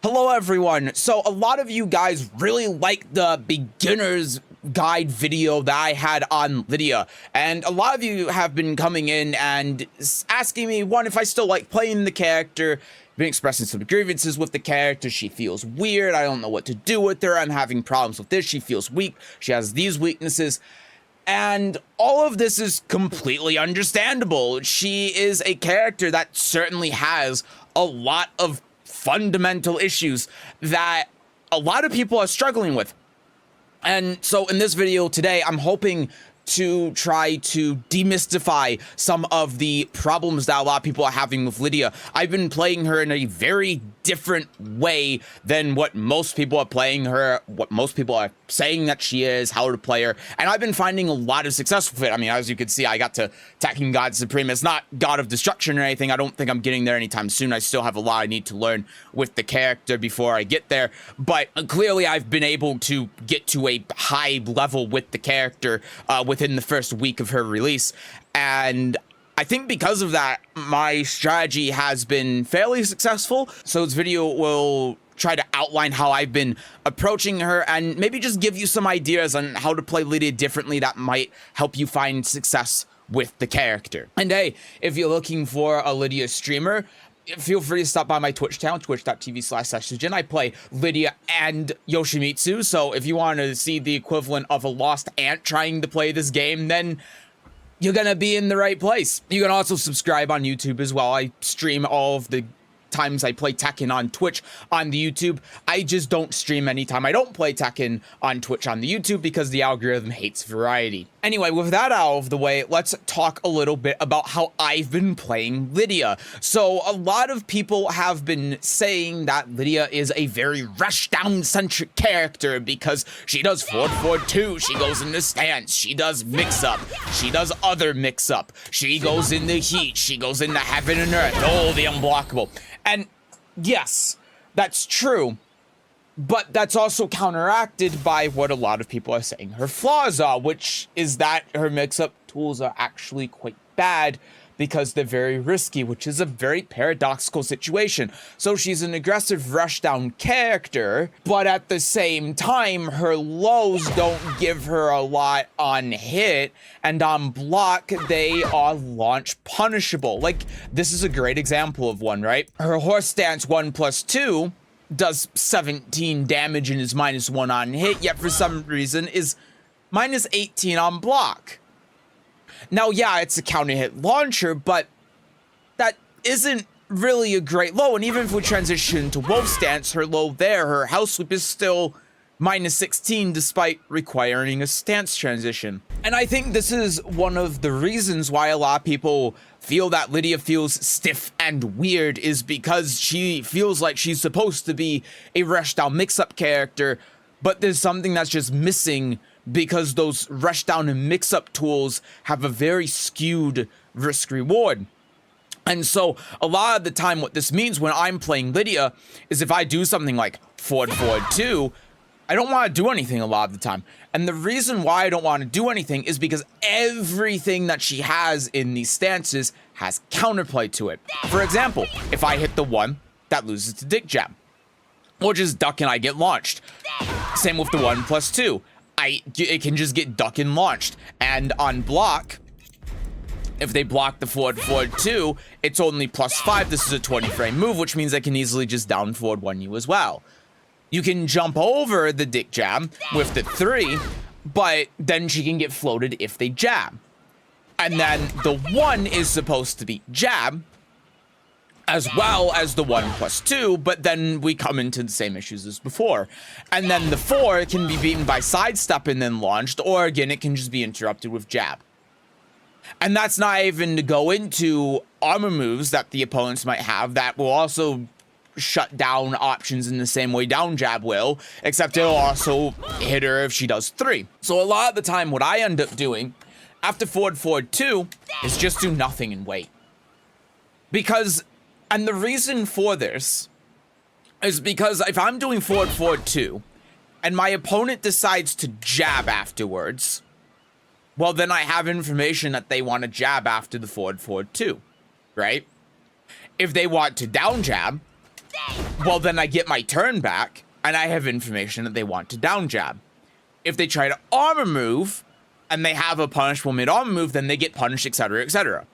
Hello everyone. So a lot of you guys really like the beginner's guide video that I had on Lidia, and a lot of you have been coming in and asking me, one, if I still like playing the character, been expressing some grievances with the character. She feels weird, I don't know what to do with her, I'm having problems with this, she feels weak, she has these weaknesses. And all of this is completely understandable. She is a character that certainly has a lot of fundamental issues that a lot of people are struggling with. And so in this video today, I'm hoping to try to demystify some of the problems that a lot of people are having with Lidia. I've been playing her in a very different way than what most people are playing her, what most people are saying that she is, how to play her, and I've been finding a lot of success with it. I mean, as you can see, I got to Tekken God Supreme. It's not God of Destruction or anything. I don't think I'm getting there anytime soon. I still have a lot I need to learn with the character before I get there, but clearly I've been able to get to a high level with the character within the first week of her release, and I think because of that, my strategy has been fairly successful. So this video will try to outline how I've been approaching her and maybe just give you some ideas on how to play Lidia differently that might help you find success with the character. And hey, if you're looking for a Lidia streamer, feel free to stop by my Twitch channel, twitch.tv/Sesujin. I play Lidia and Yoshimitsu, so if you want to see the equivalent of a lost ant trying to play this game, then you're gonna be in the right place. You can also subscribe on YouTube as well. I stream all of the times I play Tekken on Twitch on the YouTube. I just don't stream anytime I don't play Tekken on Twitch on the YouTube because the algorithm hates variety. Anyway, with that out of the way, let's talk a little bit about how I've been playing Lidia. So a lot of people have been saying that Lidia is a very rushdown centric character because she does forward 2, she goes into stance, she does mix up, she does other mix up, she goes into heat, she goes into heaven and earth, oh, the unblockable. And yes, that's true, but that's also counteracted by what a lot of people are saying her flaws are, which is that her mix-up tools are actually quite bad because they're very risky, which is a very paradoxical situation. So she's an aggressive rushdown character, but at the same time, her lows don't give her a lot on hit, and on block, they are launch punishable. Like, this is a great example of one, right? Her horse stance 1+2 does 17 damage and is -1 on hit, yet for some reason is -18 on block. Now, yeah, it's a counter hit launcher, but that isn't really a great low. And even if we transition to wolf stance, her low there, her house sweep is still -16 despite requiring a stance transition. And I think this is one of the reasons why a lot of people feel that Lidia feels stiff and weird, is because she feels like she's supposed to be a rushdown mix-up character, but there's something that's just missing because those rushdown and mix-up tools have a very skewed risk-reward. And so a lot of the time what this means when I'm playing Lidia is if I do something like forward 2, I don't want to do anything a lot of the time. And the reason why I don't want to do anything is because everything that she has in these stances has counterplay to it. For example, if I hit the 1, that loses to dick jab, or just duck and I get launched. Same with the 1+2. It can just get duck and launched. And on block, if they block the forward 2, it's only +5. This is a 20 frame move, which means I can easily just down forward 1 you as well. You can jump over the dick jab with the 3, but then she can get floated if they jab. And then the 1 is supposed to be jab, as well as the 1+2, but then we come into the same issues as before. And then the 4 can be beaten by sidestep and then launched, or again, it can just be interrupted with jab. And that's not even to go into armor moves that the opponents might have that will also shut down options in the same way down jab will, except it'll also hit her if she does 3. So a lot of the time, what I end up doing after forward 2 is just do nothing and wait. And the reason for this is because if I'm doing forward 2 and my opponent decides to jab afterwards, well, then I have information that they want to jab after the forward 2, right? If they want to down jab, well, then I get my turn back, and I have information that they want to down jab. If they try to armor move, and they have a punishable mid-armor move, then they get punished, etc., etc.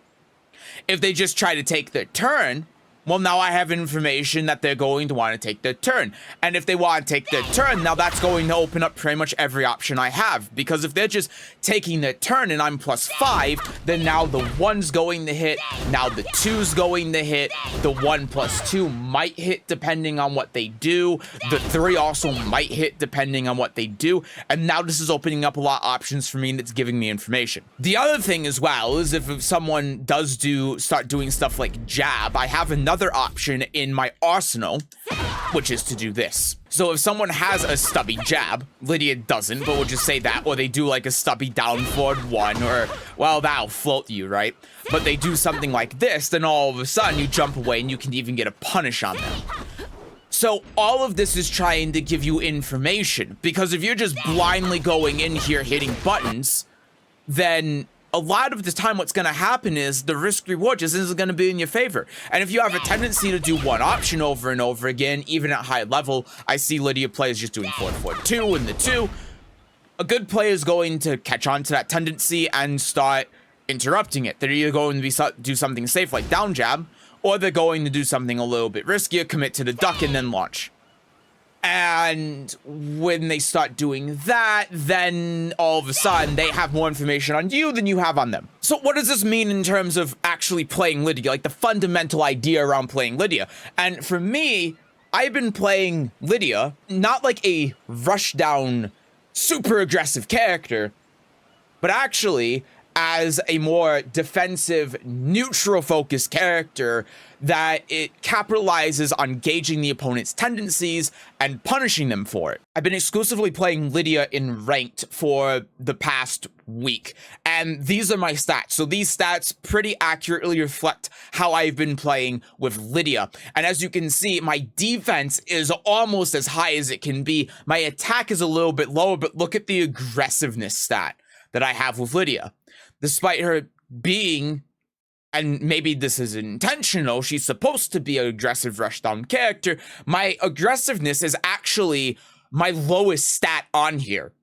If they just try to take their turn, well, now I have information that they're going to want to take their turn. And if they want to take their turn, now that's going to open up pretty much every option I have. Because if they're just taking their turn and I'm +5, then now the 1's going to hit, now the 2's going to hit, the 1 + 2 might hit depending on what they do, the 3 also might hit depending on what they do, and now this is opening up a lot of options for me and it's giving me information. The other thing as well is if someone does start doing stuff like jab, I have another option in my arsenal, which is to do this. So if someone has a stubby jab, Lidia doesn't, but we'll just say that, or they do like a stubby down forward 1, or, well, that'll float you, right? But they do something like this, then all of a sudden you jump away and you can even get a punish on them. So all of this is trying to give you information, because if you're just blindly going in here hitting buttons, then a lot of the time what's going to happen is the risk reward just isn't going to be in your favor. And if you have a tendency to do one option over and over again, even at high level, I see Lidia players just doing 4-4-2 and the 2. A good player is going to catch on to that tendency and start interrupting it. They're either going to do something safe like down jab, or they're going to do something a little bit riskier, commit to the duck, and then launch. And when they start doing that, then all of a sudden they have more information on you than you have on them. So what does this mean in terms of actually playing Lidia, like the fundamental idea around playing Lidia? And for me, I've been playing Lidia not like a rushdown, super aggressive character, but actually as a more defensive, neutral-focused character that it capitalizes on gauging the opponent's tendencies and punishing them for it. I've been exclusively playing Lidia in ranked for the past week, and these are my stats. So these stats pretty accurately reflect how I've been playing with Lidia. And as you can see, my defense is almost as high as it can be. My attack is a little bit lower, but look at the aggressiveness stat that I have with Lidia. Despite her being, and maybe this is intentional, she's supposed to be an aggressive rushdown character, my aggressiveness is actually my lowest stat on here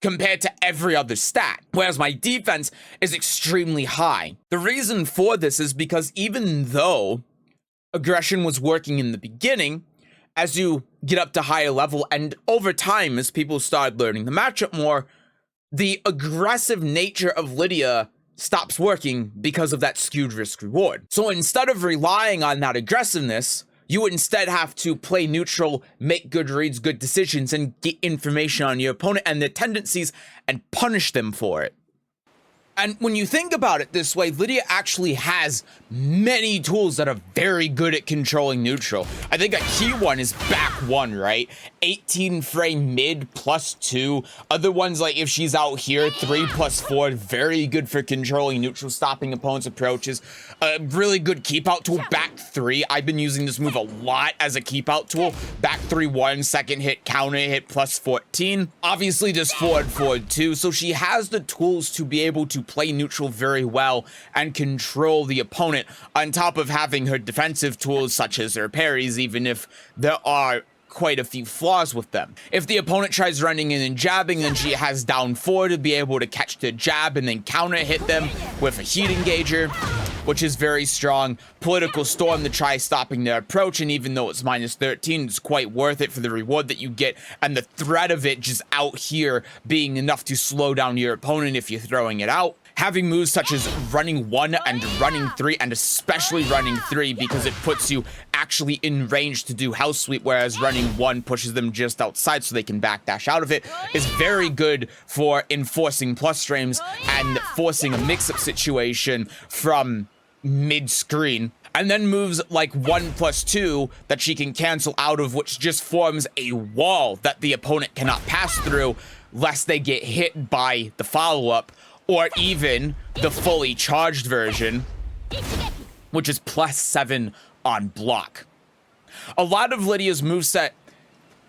compared to every other stat, whereas my defense is extremely high. The reason for this is because even though aggression was working in the beginning, as you get up to higher level and over time as people start learning the matchup more, the aggressive nature of Lidia stops working because of that skewed risk reward. So instead of relying on that aggressiveness, you would instead have to play neutral, make good reads, good decisions, and get information on your opponent and their tendencies and punish them for it. And when you think about it this way, Lidia actually has many tools that are very good at controlling neutral. I think a key one is back 1, right? 18 frame mid +2. Other ones, like if she's out here, 3 +4, very good for controlling neutral, stopping opponents' approaches. A really good keep out tool, back 3. I've been using this move a lot as a keep out tool. Back 3, 1, second hit, counter hit, +14. Obviously just forward 2. So she has the tools to be able to play neutral very well and control the opponent, on top of having her defensive tools such as her parries, even if there are quite a few flaws with them. If the opponent tries running in and jabbing, then she has down 4 to be able to catch the jab and then counter hit them with a heat engager, which is very strong. Political Storm to try stopping their approach, and even though it's -13, it's quite worth it for the reward that you get and the threat of it just out here being enough to slow down your opponent if you're throwing it out. Having moves such as running 1 and running 3, and especially running 3 because it puts you actually in range to do house sweep, whereas running 1 pushes them just outside so they can backdash out of it, is very good for enforcing plus frames and forcing a mix-up situation from mid-screen. And then moves like 1 + 2 that she can cancel out of, which just forms a wall that the opponent cannot pass through lest they get hit by the follow-up, or even the fully charged version, which is +7 on block. A lot of Lidia's moveset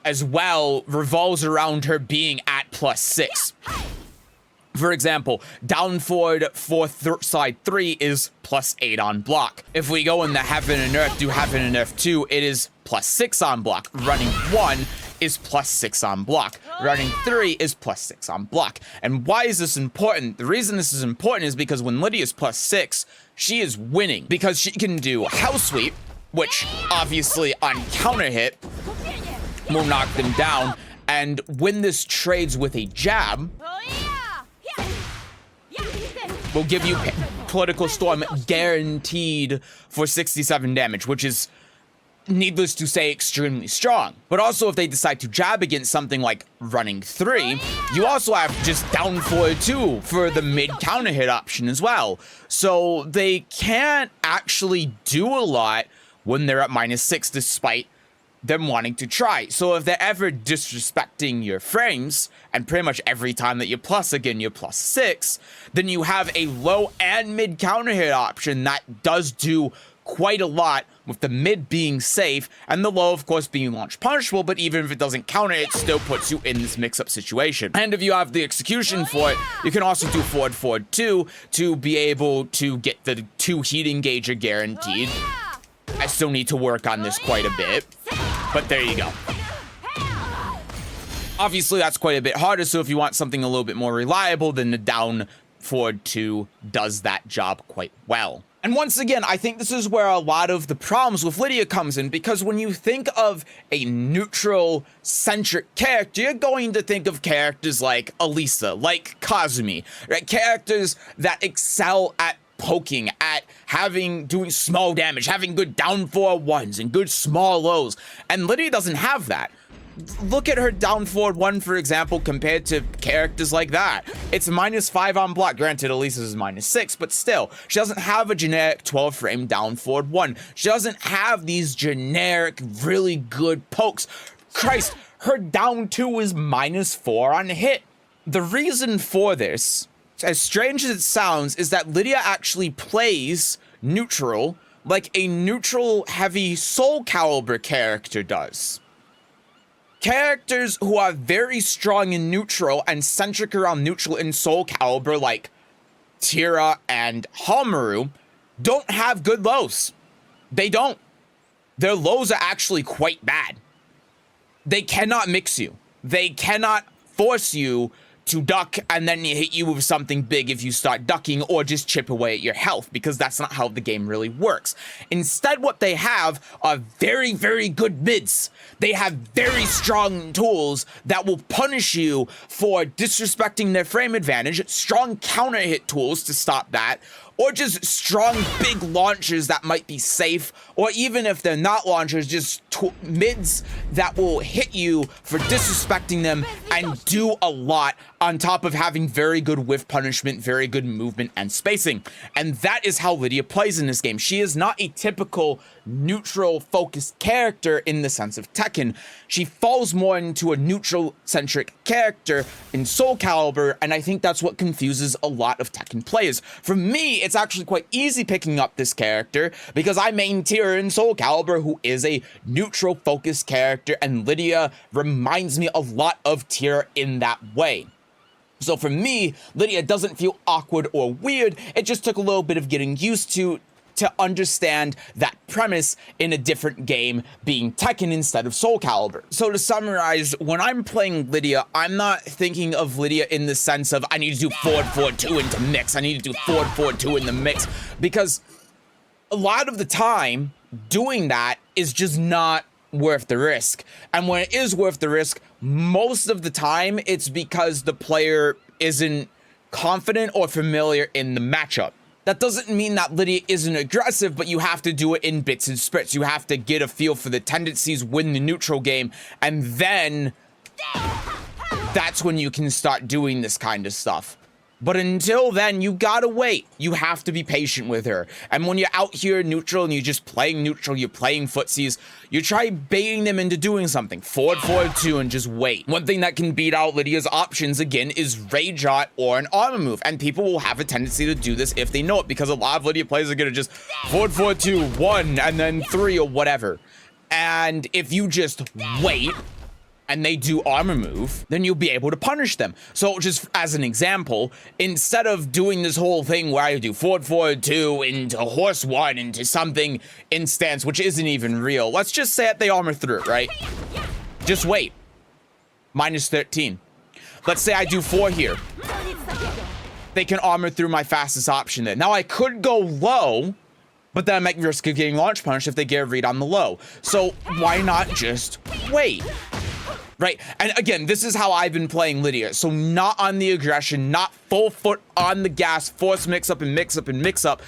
as well revolves around her being at +6. For example, down forward for side 3 is +8 on block. If we go in the Heaven and Earth, do Heaven and Earth 2, it is +6 on block. Running 1 is +6 on block. Running 3 is +6 on block. And why is this important? The reason this is important is because when Lidia is +6, she is winning because she can do House Sweep, which obviously on counter hit will knock them down. And when this trades with a jab, will give you Political Storm guaranteed for 67 damage, which is, needless to say, extremely strong. But also if they decide to jab against something like Running 3, you also have just down forward 2 for the mid counter hit option as well. So they can't actually do a lot when they're at -6 despite them wanting to try. So if they're ever disrespecting your frames, and pretty much every time that you plus again, you're +6, then you have a low and mid counter hit option that does do quite a lot, with the mid being safe and the low of course being launch punishable, but even if it doesn't counter, it still puts you in this mix-up situation. And if you have the execution for it, you can also do forward 2 to be able to get the 2 heat engager guaranteed. I still need to work on this quite a bit, but there you go. Obviously, that's quite a bit harder, so if you want something a little bit more reliable, then the down forward 2 does that job quite well. And once again, I think this is where a lot of the problems with Lidia comes in, because when you think of a neutral-centric character, you're going to think of characters like Elisa, like Kazumi, right? Characters that excel at poking, at doing small damage, having good down forward 1s and good small lows. And Lidia doesn't have that. Look at her down forward 1, for example, compared to characters like that. It's -5 on block. Granted, Elisa's is -6, but still, she doesn't have a generic 12 frame down forward 1. She doesn't have these generic, really good pokes. Christ, her down 2 is -4 on hit. The reason for this, as strange as it sounds, is that Lidia actually plays neutral like a neutral heavy Soul Calibur character does. Characters who are very strong in neutral and centric around neutral in Soul Calibur, like Tira and Hamaru, don't have good lows. They don't. Their lows are actually quite bad. They cannot mix you. They cannot force you to duck and then hit you with something big if you start ducking, or just chip away at your health, because that's not how the game really works. Instead, what they have are very, very good mids. They have very strong tools that will punish you for disrespecting their frame advantage, strong counter hit tools to stop that, or just strong big launchers that might be safe, or even if they're not launchers, just mids that will hit you for disrespecting them and do a lot, on top of having very good whiff punishment, very good movement and spacing. And that is how Lidia plays in this game. She is not a typical neutral focused character in the sense of Tekken. She falls more into a neutral centric character in Soul Calibur, and I think that's what confuses a lot of Tekken players. For me, it's actually quite easy picking up this character because I main Tira in Soul Calibur, who is a neutral focused character, and Lidia reminds me a lot of Tira in that way. So for me, Lidia doesn't feel awkward or weird. It just took a little bit of getting used to understand that premise in a different game, being Tekken instead of Soul Calibur. So to summarize, when I'm playing Lidia, I'm not thinking of Lidia in the sense of I need to do forward 2 into mix. I need to do forward 2 in the mix, because a lot of the time doing that is just not worth the risk. And when it is worth the risk, most of the time it's because the player isn't confident or familiar in the matchup. That doesn't mean that Lidia isn't aggressive, but you have to do it in bits and spurts. You have to get a feel for the tendencies, win the neutral game, and then that's when you can start doing this kind of stuff. But until then, you gotta wait. You have to be patient with her. And when you're out here neutral and you're just playing neutral, you're playing footsies, you try baiting them into doing something. Forward 2 and just wait. One thing that can beat out Lidia's options, again, is Rage Art or an armor move. And people will have a tendency to do this if they know it, because a lot of Lidia players are gonna just forward 2, 1, and then 3 or whatever. And if you just wait, and they do armor move, then you'll be able to punish them. So just as an example, instead of doing this whole thing where I do forward 2 into horse 1 into something instance, which isn't even real, let's just say that they armor through it, right? Just wait. Minus 13. Let's say I do 4 here. They can armor through my fastest option there. Now I could go low, but then I might risk of getting launch punished if they get a read on the low. So why not just wait? Right? And again, this is how I've been playing Lidia. So not on the aggression, not full foot on the gas, force mix up and mix up and mix up.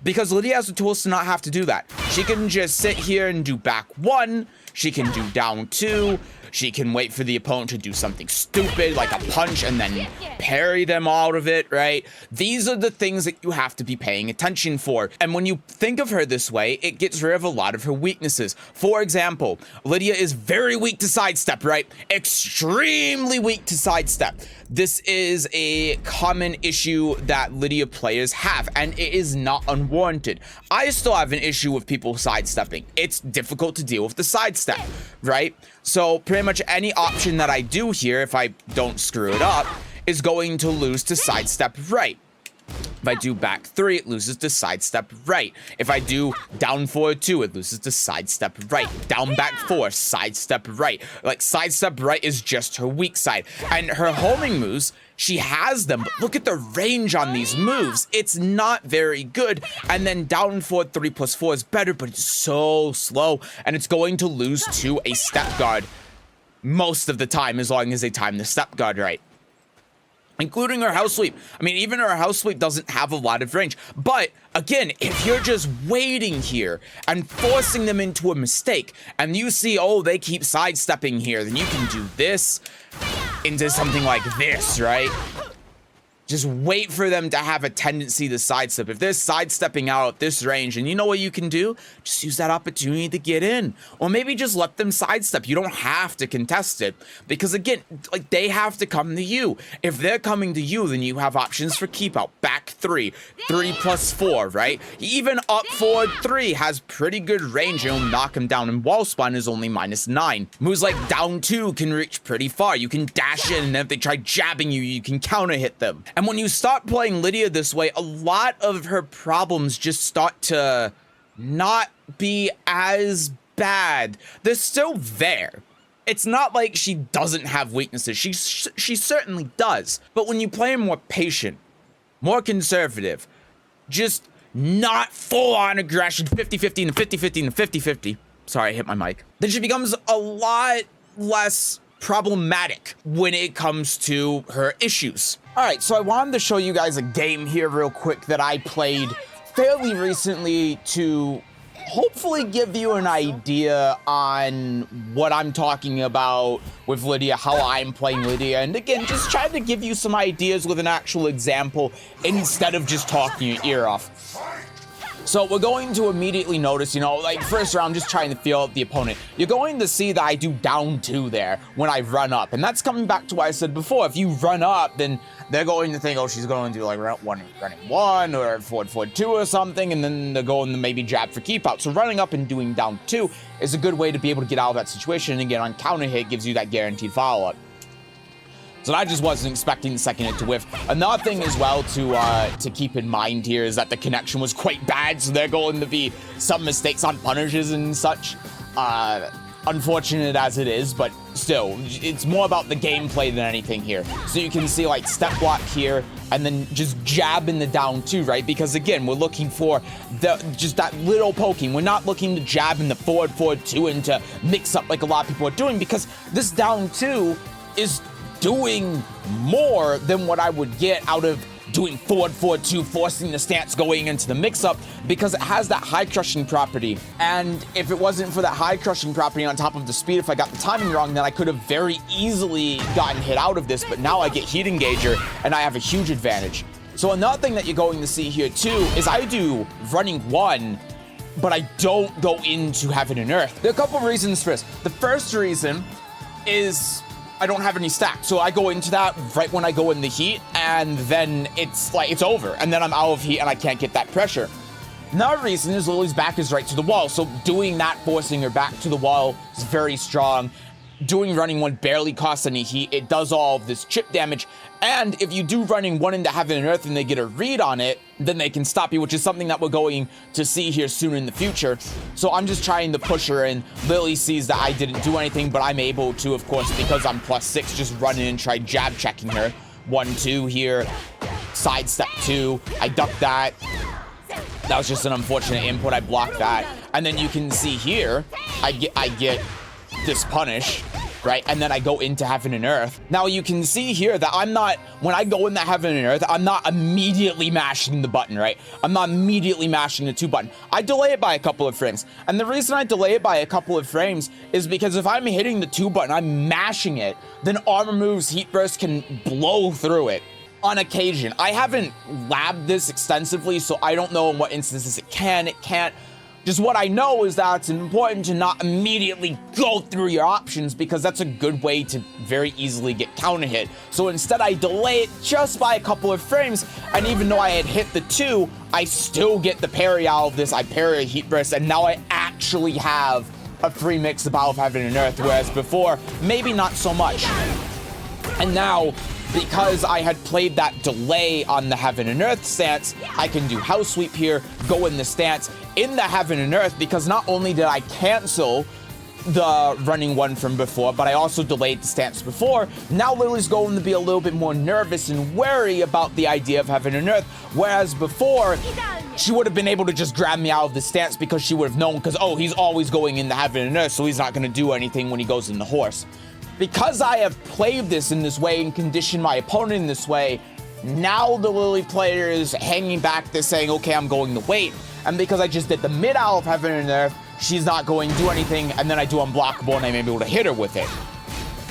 Because Lidia has the tools to not have to do that. She can just sit here and do back 1. She can do down 2. She can wait for the opponent to do something stupid like a punch and then parry them out of it, right? These are the things that you have to be paying attention for. And when you think of her this way, it gets rid of a lot of her weaknesses. For example, Lidia is very weak to sidestep, right? Extremely weak to sidestep. This is a common issue that Lidia players have, and it is not unwarranted. I still have an issue with people sidestepping. It's difficult to deal with the sidestep, right? So pretty much any option that I do here, if I don't screw it up, is going to lose to sidestep right. If I do back 3, it loses to sidestep right. If I do down forward 2, it loses to sidestep right. Down back 4, sidestep right. Like, sidestep right is just her weak side. And her homing moves, she has them, but look at the range on these moves. It's not very good. And then down forward 3 plus 4 is better, but it's so slow. And it's going to lose to a step guard most of the time, as long as they time the step guard right. Including her house sweep. I mean, even her house sweep doesn't have a lot of range. But again, if you're just waiting here and forcing them into a mistake, and you see, oh, they keep sidestepping here, then you can do this into something like this, right? Just wait for them to have a tendency to sidestep. If they're sidestepping out at this range, and you know what you can do? Just use that opportunity to get in. Or maybe just let them sidestep. You don't have to contest it. Because again, like, they have to come to you. If they're coming to you, then you have options for keep out. Back 3, 3 plus 4, right? Even up forward 3 has pretty good range. You'll knock them down. And wall spawn is only minus 9. Moves like down 2 can reach pretty far. You can dash in, and if they try jabbing you, you can counter hit them. And when you start playing Lidia this way, a lot of her problems just start to not be as bad. They're still there. It's not like she doesn't have weaknesses. She certainly does. But when you play her more patient, more conservative, just not full-on aggression, 50-50 and 50-50 and 50-50. Sorry, I hit my mic. Then she becomes a lot less problematic when it comes to her issues. All right, so I wanted to show you guys a game here real quick that I played fairly recently to hopefully give you an idea on what I'm talking about with Lidia, how I'm playing Lidia, and again, just trying to give you some ideas with an actual example instead of just talking your ear off. So we're going to immediately notice, you know, like first round, just trying to feel out the opponent. You're going to see that I do down 2 there when I run up. And that's coming back to what I said before. If you run up, then they're going to think, oh, she's going to do like running 1 or forward 2 or something. And then they're going to maybe jab for keep out. So running up and doing down 2 is a good way to be able to get out of that situation. And again, on counter hit gives you that guaranteed follow up. So I just wasn't expecting the second hit to whiff. Another thing as well to keep in mind here is that the connection was quite bad, so there are going to be some mistakes on punishes and such. Unfortunate as it is, but still, it's more about the gameplay than anything here. So you can see like step block here, and then just jab in the down 2, right? Because again, we're looking for just that little poking. We're not looking to jab in the forward 2 and to mix up like a lot of people are doing, because this down 2 is doing more than what I would get out of doing forward 2, forcing the stance going into the mix-up, because it has that high crushing property. And if it wasn't for that high crushing property on top of the speed, if I got the timing wrong, then I could have very easily gotten hit out of this, but now I get heat engager, and I have a huge advantage. So another thing that you're going to see here too, is I do running 1, but I don't go into having an earth. There are a couple reasons for this. The first reason is I don't have any stack, so I go into that right when I go in the heat, and then it's like, it's over, and then I'm out of heat and I can't get that pressure. Another reason is Lily's back is right to the wall, so doing that, forcing her back to the wall is very strong. doing running 1 barely costs any heat. It does all of this chip damage, and if you do running 1 into heaven and earth and they get a read on it, then they can stop you, which is something that we're going to see here soon in the future. So I'm just trying to push her, and Lily sees that I didn't do anything, but I'm able to, of course, because I'm +6, just run in and try jab checking her. 1, 2 here, sidestep 2, I duck that. That was just an unfortunate input, I blocked that. And then you can see here, I get this punish, right? And then I go into heaven and earth. Now you can see here that I'm not, when I go in that heaven and earth, I'm not immediately mashing the button, right? I'm not immediately mashing the 2 button. I delay it by a couple of frames. And the reason I delay it by a couple of frames is because if I'm hitting the 2 button, I'm mashing it, then armor moves, heat burst can blow through it. On occasion. I haven't labbed this extensively, so I don't know in what instances it can, it can't. Just what I know is that it's important to not immediately go through your options, because that's a good way to very easily get counter hit. So instead I delay it just by a couple of frames, and even though I had hit the 2, I still get the parry out of this. I parry a heat burst, and now I actually have a free mix of Battle of Heaven and Earth, whereas before, maybe not so much. And now, because I had played that delay on the Heaven and Earth stance, I can do House Sweep here, go in the stance, in the Heaven and Earth, because not only did I cancel the running 1 from before, but I also delayed the stance before. Now Lily's going to be a little bit more nervous and wary about the idea of Heaven and Earth, whereas before, she would have been able to just grab me out of the stance because she would have known, because, oh, he's always going in the Heaven and Earth, so he's not going to do anything when he goes in the horse. Because I have played this in this way and conditioned my opponent in this way, now the Lily player is hanging back, they're saying, okay, I'm going to wait. And because I just did the mid out of Heaven and Earth, she's not going to do anything, and then I do unblockable and I'm able to hit her with it,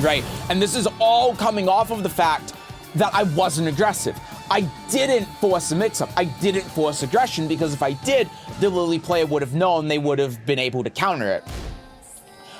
right? And this is all coming off of the fact that I wasn't aggressive. I didn't force a mix-up. I didn't force aggression, because if I did, the Lily player would have known, they would have been able to counter it.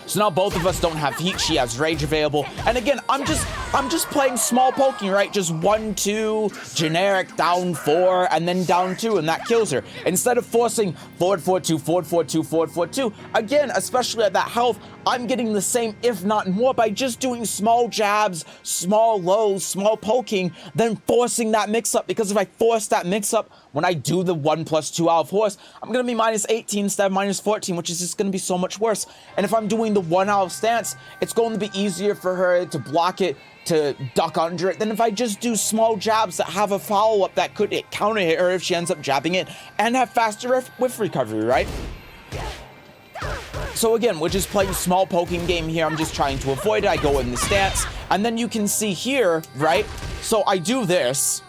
So now both of us don't have heat. She has rage available. And again, I'm just playing small poking, right? Just 1, 2, generic, down 4, and then down 2, and that kills her. Instead of forcing forward 4-2, forward 4-2, forward 4-2, again, especially at that health, I'm getting the same, if not more, by just doing small jabs, small lows, small poking, then forcing that mix-up. Because if I force that mix-up, when I do the 1+2 out of horse, I'm going to be -18 instead of -14, which is just going to be so much worse. And if I'm doing the 1 out of stance, it's going to be easier for her to block it, to duck under it, than if I just do small jabs that have a follow-up that could counter hit her if she ends up jabbing it, and have faster whiff recovery, right? So again, we're just playing small poking game here. I'm just trying to avoid it. I go in the stance, and then you can see here, right? So I do this.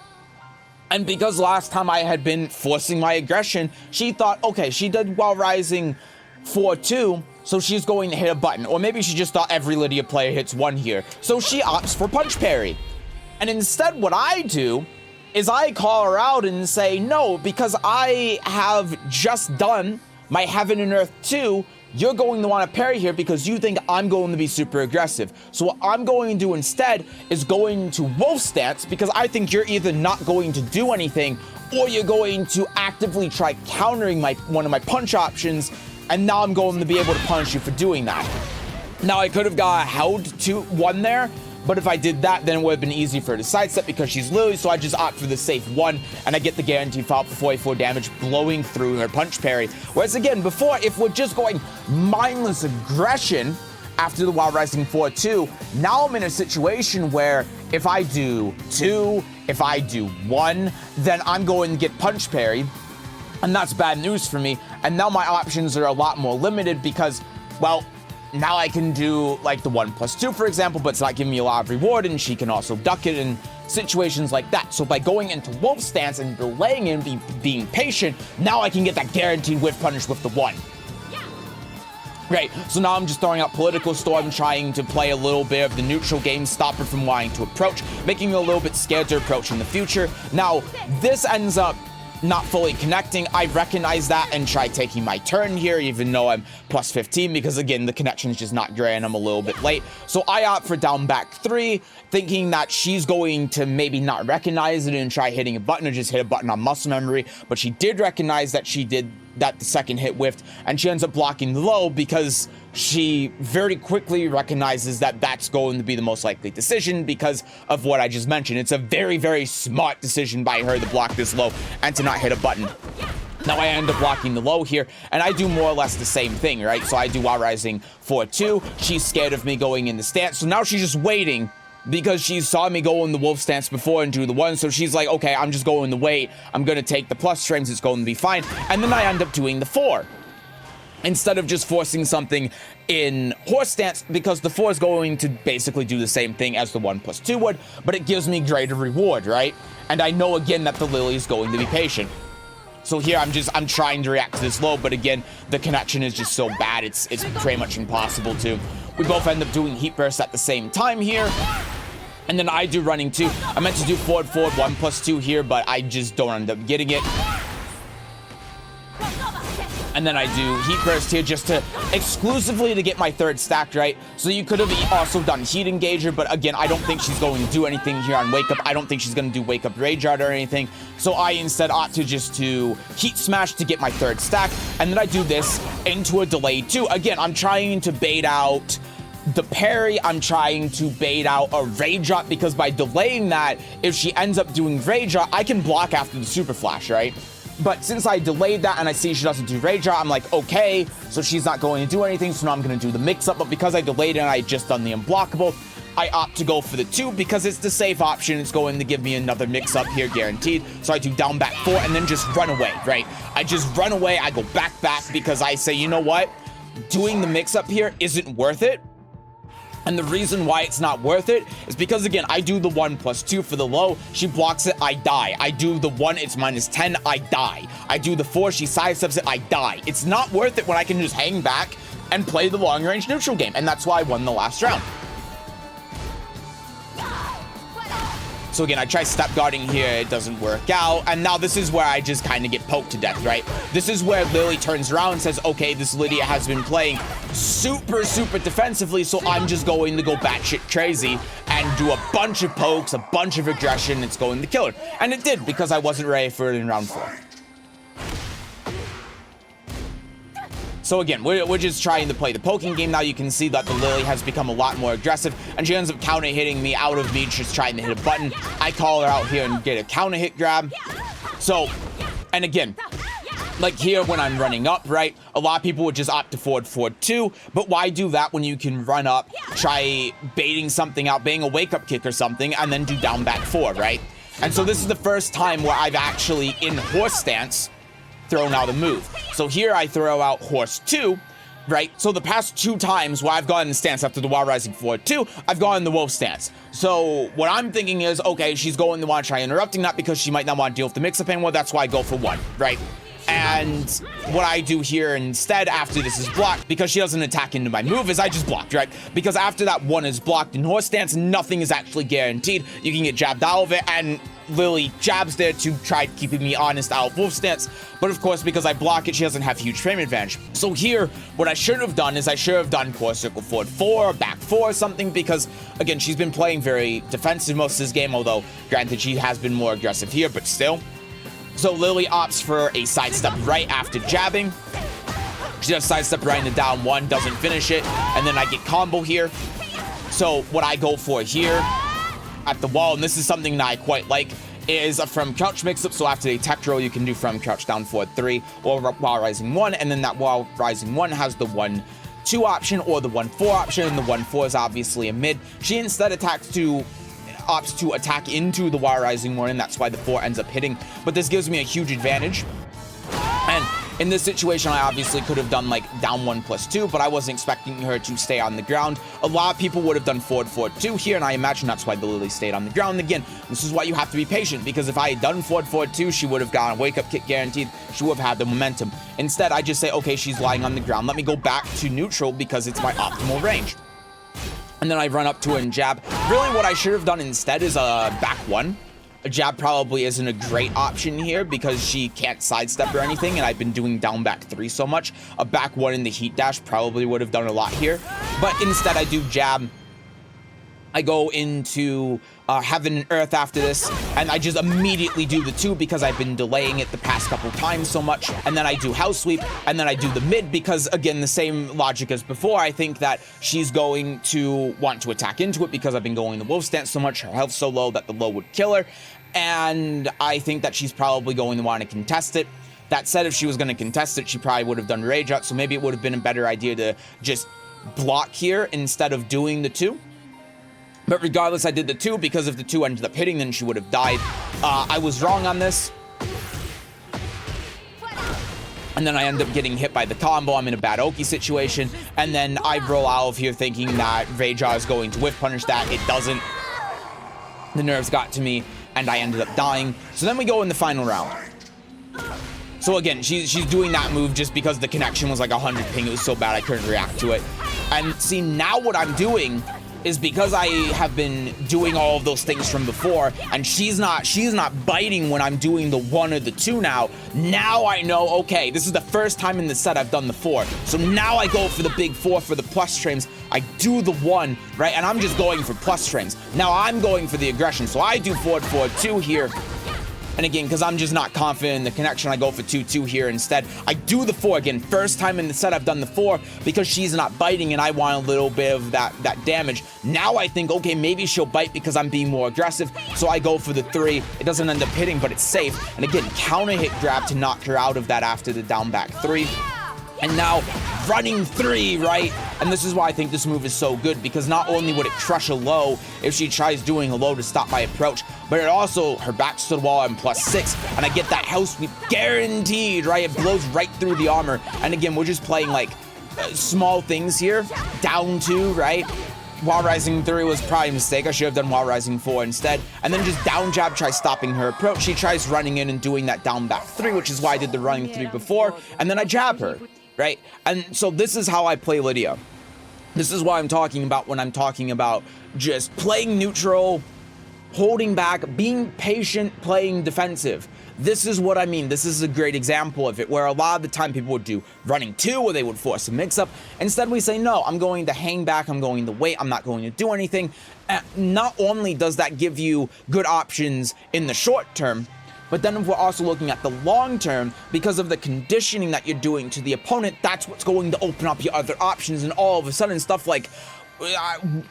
And because last time I had been forcing my aggression, she thought, okay, she did while rising 4-2, so she's going to hit a button. Or maybe she just thought every Lidia player hits 1 here. So she opts for punch parry. And instead what I do is I call her out and say, no, because I have just done my Heaven and Earth 2, you're going to want to parry here because you think I'm going to be super aggressive. So what I'm going to do instead is going to wolf stance, because I think you're either not going to do anything or you're going to actively try countering one of my punch options, and now I'm going to be able to punish you for doing that. Now I could have got held to 1 there, but if I did that, then it would have been easy for her to sidestep because she's Lily, so I just opt for the safe 1, and I get the guaranteed follow-up for 44 damage blowing through her punch parry. Whereas again, before, if we're just going mindless aggression after the Wild Rising 4-2, now I'm in a situation where if I do 2, if I do 1, then I'm going to get punch parried, and that's bad news for me. And now my options are a lot more limited because, well, now I can do like the 1+2, for example, but it's not giving me a lot of reward, and she can also duck it in situations like that. So by going into wolf stance and delaying and being patient, now I can get that guaranteed whiff punish with the 1. Right, so now I'm just throwing out Political Storm, trying to play a little bit of the neutral game, stop her from wanting to approach, making her a little bit scared to approach in the future. Now, this ends up not fully connecting. I recognize that and try taking my turn here, even though I'm +15, because again, the connection is just not great and I'm a little bit late. So I opt for down back 3, thinking that she's going to maybe not recognize it and try hitting a button or just hit a button on muscle memory, but she did recognize that she did that the second hit whiffed, and she ends up blocking the low because she very quickly recognizes that that's going to be the most likely decision because of what I just mentioned. It's a very, very smart decision by her to block this low and to not hit a button. Now I end up blocking the low here, and I do more or less the same thing, right? So I do while rising 4-2. She's scared of me going in the stance, so now she's just waiting because she saw me go in the wolf stance before and do the 1, so she's like, okay, I'm just going to wait. I'm going to take the plus strings. It's going to be fine. And then I end up doing the 4. Instead of just forcing something in horse stance, because the 4 is going to basically do the same thing as the 1+2 would, but it gives me greater reward, right? And I know again that the Lily is going to be patient. So here I'm trying to react to this low, but again, the connection is just so bad, it's pretty much impossible to. We both end up doing heat bursts at the same time here. And then I do running 2. I meant to do forward 1+2 here, but I just don't end up getting it. And then I do heat burst here just to exclusively to get my 3rd stacked, right? So you could have also done heat engager, but again, I don't think she's going to do anything here on wake up. I don't think she's going to do wake up rage art or anything. So I instead opt to just to heat smash to get my 3rd stack. And then I do this into a delay 2. Again, I'm trying to bait out the parry. I'm trying to bait out a rage art because by delaying that, if she ends up doing rage art, I can block after the super flash, right? But since I delayed that and I see she doesn't do rage art, I'm like, okay, so she's not going to do anything, so now I'm going to do the mix-up. But because I delayed it and I had just done the unblockable, I opt to go for the 2 because it's the safe option. It's going to give me another mix-up here, guaranteed. So I do down back 4 and then just run away, right? I just run away. I go back because I say, you know what? Doing the mix-up here isn't worth it. And the reason why it's not worth it is because, again, I do the 1+2 for the low. She blocks it, I die. I do the 1, it's -10, I die. I do the 4, she sidesteps it, I die. It's not worth it when I can just hang back and play the long-range neutral game. And that's why I won the last round. So again, I try step guarding here, it doesn't work out. And now this is where I just kind of get poked to death, right? This is where Lily turns around and says, okay, this Lidia has been playing super, super defensively, so I'm just going to go batshit crazy and do a bunch of pokes, a bunch of aggression. It's going to kill her. And it did, because I wasn't ready for it in round 4. So again, we're just trying to play the poking game. Now you can see that the Lily has become a lot more aggressive, and she ends up counter hitting me out of me just trying to hit a button. I call her out here and get a counter hit grab. So, and again, like here when I'm running up, right, a lot of people would just opt to forward 2, but why do that when you can run up, try baiting something out, baiting a wake up kick or something, and then do down back 4, right? And so this is the first time where I've actually, in horse stance, thrown out a move. So here I throw out horse 2, right? So the past 2 times where I've gone in stance after the wild rising forward 2, I've gone in the wolf stance. So what I'm thinking is, okay, she's going to want to try interrupting that because she might not want to deal with the mix-up anymore. That's why I go for 1, right? And what I do here instead after this is blocked, because she doesn't attack into my move, is I just blocked, right? Because after that 1 is blocked in horse stance, nothing is actually guaranteed. You can get jabbed out of it, and Lily jabs there to try keeping me honest out of wolf stance. But of course, because I block it, she doesn't have huge frame advantage. So here, what I should have done is I should have done core circle forward 4, back 4 or something, because again, she's been playing very defensive most of this game, although granted she has been more aggressive here, but still. So Lily opts for a sidestep right after jabbing. She does sidestep right into down 1, doesn't finish it, and then I get combo here. So what I go for here at the wall, and this is something that I quite like, is a from crouch mix-up. So after the tech throw, you can do from crouch down forward 3 or while rising 1, and then that while rising 1 has the 1-2 option or the 1-4 option, and the 1-4 is obviously a mid. She instead opts to attack into the while rising 1, and that's why the 4 ends up hitting. But this gives me a huge advantage. And in this situation, I obviously could have done like down 1+2, but I wasn't expecting her to stay on the ground. A lot of people would have done forward 2 here, and I imagine that's why the Lily stayed on the ground. Again, this is why you have to be patient, because if I had done forward 2, she would have gotten a wake up kick guaranteed. She would have had the momentum. Instead, I just say, okay, she's lying on the ground. Let me go back to neutral because it's my optimal range. And then I run up to her and jab. Really, what I should have done instead is a back 1. A jab probably isn't a great option here because she can't sidestep or anything, and I've been doing down back 3 so much. A back 1 in the heat dash probably would have done a lot here. But instead, I do jab. I go into Heaven and Earth after this, and I just immediately do the 2 because I've been delaying it the past couple times so much, and then I do House Sweep, and then I do the mid because, again, the same logic as before. I think that she's going to want to attack into it because I've been going the Wolf stance so much, her health's so low that the low would kill her, and I think that she's probably going to want to contest it. That said, if she was going to contest it, she probably would have done Rage Out, so maybe it would have been a better idea to just block here instead of doing the 2. But regardless, I did the 2 because if the 2 ended up hitting, then she would have died. I was wrong on this. And then I end up getting hit by the combo. I'm in a bad Oki situation. And then I roll out of here thinking that Rage-Out is going to whiff punish that. It doesn't. The nerves got to me, and I ended up dying. So then we go in the final round. So again, she's doing that move just because the connection was like 100 ping. It was so bad I couldn't react to it. And see, now what I'm doing is because I have been doing all of those things from before, and she's not biting when I'm doing the 1 or the 2 now. Now I know, okay, this is the first time in the set I've done the 4. So now I go for the big 4 for the plus frames. I do the 1, right? And I'm just going for plus frames. Now I'm going for the aggression. So I do forward 2 here. And again, because I'm just not confident in the connection, I go for 2-2 here instead. I do the 4 again. First time in the set I've done the 4 because she's not biting and I want a little bit of that damage. Now I think, okay, maybe she'll bite because I'm being more aggressive. So I go for the 3. It doesn't end up hitting, but it's safe. And again, counter hit grab to knock her out of that after the down back 3. And now running 3, right? And this is why I think this move is so good, because not only would it crush a low if she tries doing a low to stop my approach, but it also, her back to the wall, I'm +6, and I get that house sweep guaranteed, right? It blows right through the armor. And again, we're just playing like small things here. Down 2, right? Wall Rising 3 was probably a mistake. I should have done Wall Rising 4 instead. And then just down jab, try stopping her approach. She tries running in and doing that down back 3, which is why I did the running 3 before. And then I jab her, right? And so this is how I play Lidia. This is what I'm talking about when I'm talking about just playing neutral, holding back, being patient, playing defensive. This is what I mean. This is a great example of it, where a lot of the time people would do running 2 or they would force a mix-up. Instead, we say, no, I'm going to hang back, I'm going to wait, I'm not going to do anything. Not only does that give you good options in the short term, but then if we're also looking at the long term, because of the conditioning that you're doing to the opponent, that's what's going to open up your other options. And all of a sudden, stuff like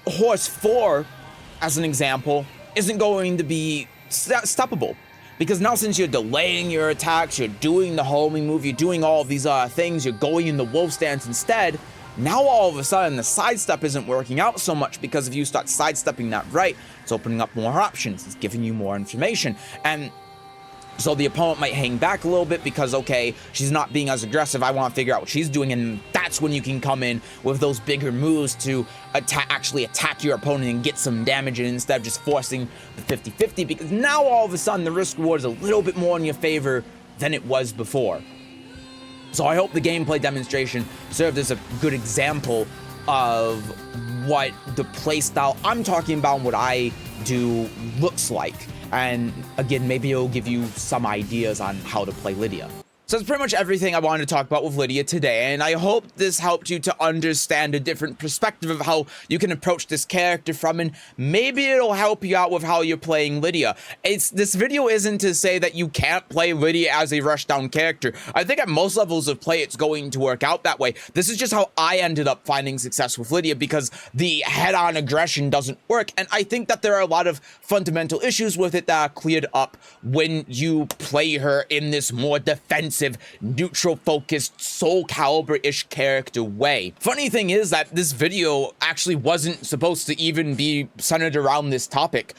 horse 4, as an example, isn't going to be stoppable. Because now, since you're delaying your attacks, you're doing the homing move, you're doing all of these things, you're going in the wolf stance instead, now all of a sudden the sidestep isn't working out so much, because if you start sidestepping that right, it's opening up more options, it's giving you more information. And so the opponent might hang back a little bit because, okay, she's not being as aggressive, I want to figure out what she's doing, and that's when you can come in with those bigger moves to actually attack your opponent and get some damage in, instead of just forcing the 50-50, because now all of a sudden the risk reward is a little bit more in your favor than it was before. So I hope the gameplay demonstration served as a good example of what the playstyle I'm talking about and what I do looks like. And again, maybe it'll give you some ideas on how to play Lidia. So that's pretty much everything I wanted to talk about with Lidia today, and I hope this helped you to understand a different perspective of how you can approach this character from, and maybe it'll help you out with how you're playing Lidia. This video isn't to say that you can't play Lidia as a rushdown character. I think at most levels of play it's going to work out that way. This is just how I ended up finding success with Lidia, because the head-on aggression doesn't work, and I think that there are a lot of fundamental issues with it that are cleared up when you play her in this more defensive, neutral focused, Soul Calibur-ish character way. Funny thing is that this video actually wasn't supposed to even be centered around this topic.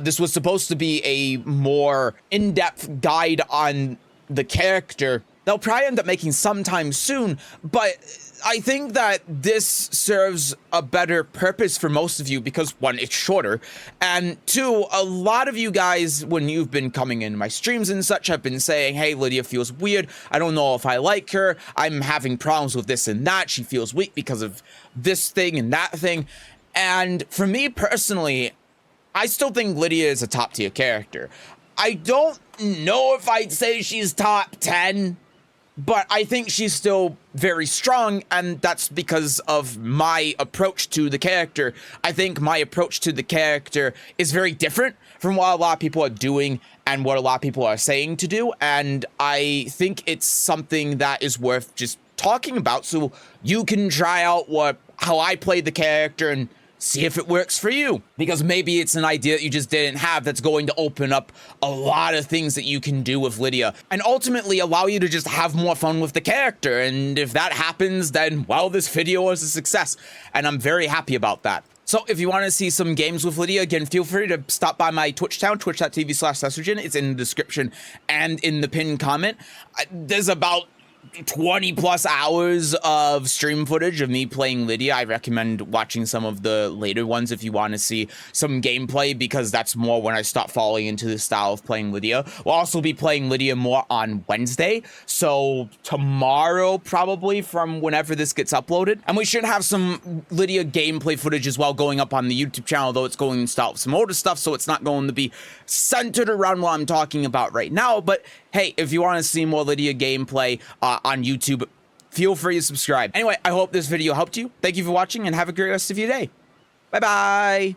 This was supposed to be a more in-depth guide on the character. They'll probably end up making sometime soon, but I think that this serves a better purpose for most of you because, 1, it's shorter, and 2, a lot of you guys, when you've been coming in my streams and such, have been saying, hey, Lidia feels weird, I don't know if I like her, I'm having problems with this and that, she feels weak because of this thing and that thing. And for me personally, I still think Lidia is a top tier character. I don't know if I'd say she's top 10, but I think she's still very strong, and that's because of my approach to the character. I think my approach to the character is very different from what a lot of people are doing and what a lot of people are saying to do, and I think it's something that is worth just talking about so you can try out how I play the character and see if it works for you, because maybe it's an idea that you just didn't have that's going to open up a lot of things that you can do with Lidia and ultimately allow you to just have more fun with the character. And if that happens, then, well, this video was a success, and I'm very happy about that. So if you want to see some games with Lidia, again, feel free to stop by my Twitch account, twitch.tv/Sesujin. It's in the description and in the pinned comment. There's about 20 plus hours of stream footage of me playing Lidia. I recommend watching some of the later ones if you want to see some gameplay, because that's more when I stop falling into the style of playing Lidia. We'll also be playing Lidia more on Wednesday, so tomorrow probably, from whenever this gets uploaded. And we should have some Lidia gameplay footage as well going up on the YouTube channel, though it's going to start with some older stuff, so it's not going to be centered around what I'm talking about right now. But hey, if you want to see more Lidia gameplay on YouTube, feel free to subscribe. Anyway, I hope this video helped you. Thank you for watching, and have a great rest of your day. Bye-bye.